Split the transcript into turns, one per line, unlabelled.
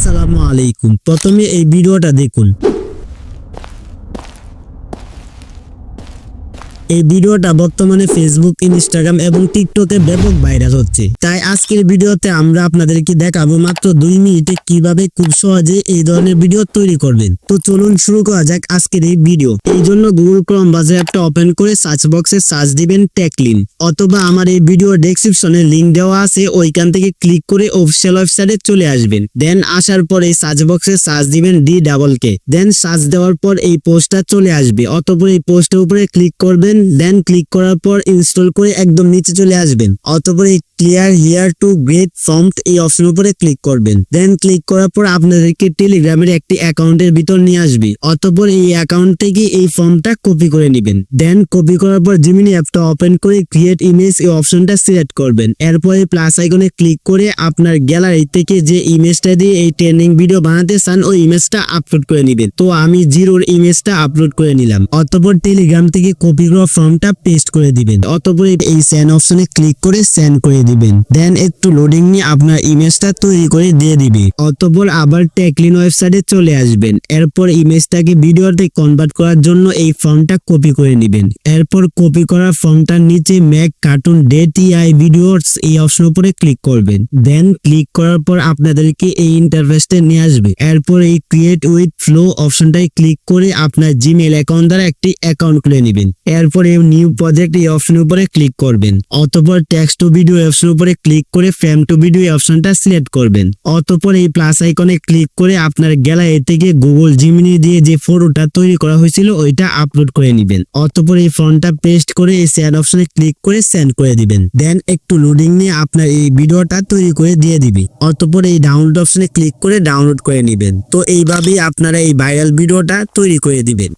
আসসালামু আলাইকুম। প্রথমে এই ভিডিওটা দেখুন। এই ভিডিওটা বর্তমানে ফেসবুক, ইনস্টাগ্রাম এবং টিকটকে ব্যাপক ভাইরাল হচ্ছে। তাই আজকের ভিডিওতে আমরা আপনাদেরকে দেখাবো মাত্র 2 মিনিটে কিভাবে খুব সহজে এই ধরনের ভিডিও তৈরি করবেন। তো চলুন শুরু করা যাক আজকের এই ভিডিও। এই জন্য গুগল ক্রোম ব্রাউজার অ্যাপটা ওপেন করে সার্চ বক্সে সার্চ দিবেন টেকলিন, অথবা আমার এই ভিডিও ডেসক্রিপশনে লিংক দেওয়া আছে, ওইখান থেকে ক্লিক করে অফিসিয়াল ওয়েবসাইটে চলে আসবেন। দেন আসার পর এই সার্চ বক্সে সার্চ দিবেন DK, দেন সার্চ দেওয়ার পর এই পোস্টটা চলে আসবে। অতঃপর এই পোস্টের উপরে ক্লিক করবেন, দেন ক্লিক করার পর ইনস্টল করে একদম নিচে চলে আসবেন। অতঃপর এই clear here to get prompt এই অপশনের উপরে ক্লিক করবেন। দেন ক্লিক করার পর আপনাদেরকে টেলিগ্রামের একটি অ্যাকাউন্টের ভিতর নিয়ে আসবে। অতঃপর এই অ্যাকাউন্ট থেকে এই ফর্মটা কপি করে নেবেন। দেন কপি করার পর জিমিনি অ্যাপটা ওপেন করে ক্রিয়েট ইমেজ এই অপশনটা সিলেক্ট করবেন। এরপরে প্লাস আইকনে ক্লিক করে আপনার গ্যালারি থেকে যে ইমেজটা দিয়ে এই ট্রেন্ডিং ভিডিও বানাতে চান ওই ইমেজটা আপলোড করে নেবেন। তো আমি জিরোর ইমেজটা আপলোড করে নিলাম। অতঃপর টেলিগ্রাম থেকে কপি করা ফর্মটা পেস্ট করে দিবেন। অতঃপর এই সেন্ড অপশনে ক্লিক করে সেন্ড করে দিবেন। দেন একটু লোডিং নিয়ে আপনার ইমেজটা তৈরি করে দিয়ে দিবে। অতঃপর আবার টেকলিন ওয়েবসাইটে চলে আসবেন। এরপর ইমেজটাকে ভিডিওতে কনভার্ট করার জন্য এই ফর্মটা কপি করে নেবেন। এরপর কপি করা ফর্মটার নিচে মেক কার্টুন ডেট ইআই ভিডিওস এই অপশনের উপরে ক্লিক করবেন। দেন ক্লিক করার পর আপনাদেরকে এই ইন্টারফেসে নিয়ে আসবে। এরপর এই ক্রিয়েট উইথ ফ্লো অপশনটায় ক্লিক করে আপনার জিমেইল অ্যাকাউন্ট দ্বারা একটি অ্যাকাউন্ট খুলে নেবেন। এরপর এই নিউ প্রজেক্ট এই অপশনের উপরে ক্লিক করবেন। অতঃপর টেক্সট টু ভিডিও অপশনের উপরে ক্লিক করে ফ্রেম টু ভিডিও অপশনটা সিলেক্ট করবেন। অতঃপর এই প্লাস আইকনে ক্লিক করে আপনার গ্যালারি থেকে গুগল জিমিনি দিয়ে যে ফটোটা তৈরি করা হয়েছিল ওইটা আপলোড করে নেবেন। অতঃপর এই ফন্টটা পেস্ট করে এই সেন্ড অপশনে ক্লিক করে সেন্ড করে দিবেন। দেন একটু লোডিং নিয়ে আপনার এই ভিডিওটা তৈরি করে দিয়ে দিবে। অতঃপর এই ডাউনলোড অপশনে ক্লিক করে ডাউনলোড করে নেবেন। তো এইভাবেই আপনারা এই ভাইরাল ভিডিওটা তৈরি করে দিবেন।